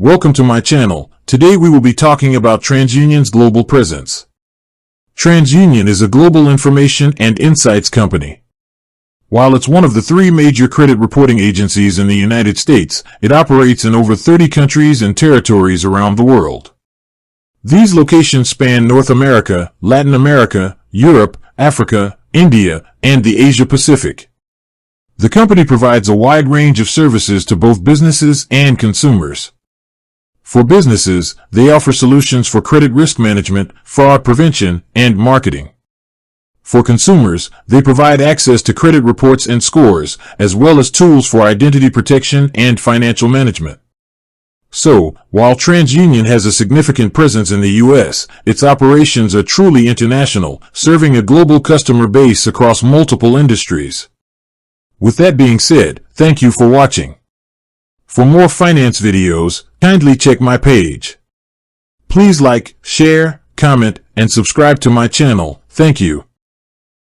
Welcome to my channel. Today we will be talking about TransUnion's global presence. TransUnion is a global information and insights company. While it's one of the 3 major credit reporting agencies in the United States, it operates in over 30 countries and territories around the world. These locations span North America, Latin America, Europe, Africa, India, and the Asia Pacific. The company provides a wide range of services to both businesses and consumers. For businesses, they offer solutions for credit risk management, fraud prevention, and marketing. For consumers, they provide access to credit reports and scores, as well as tools for identity protection and financial management. So, while TransUnion has a significant presence in the U.S., its operations are truly international, serving a global customer base across multiple industries. With that being said, thank you for watching. For more finance videos, kindly check my page. Please like, share, comment, and subscribe to my channel. Thank you.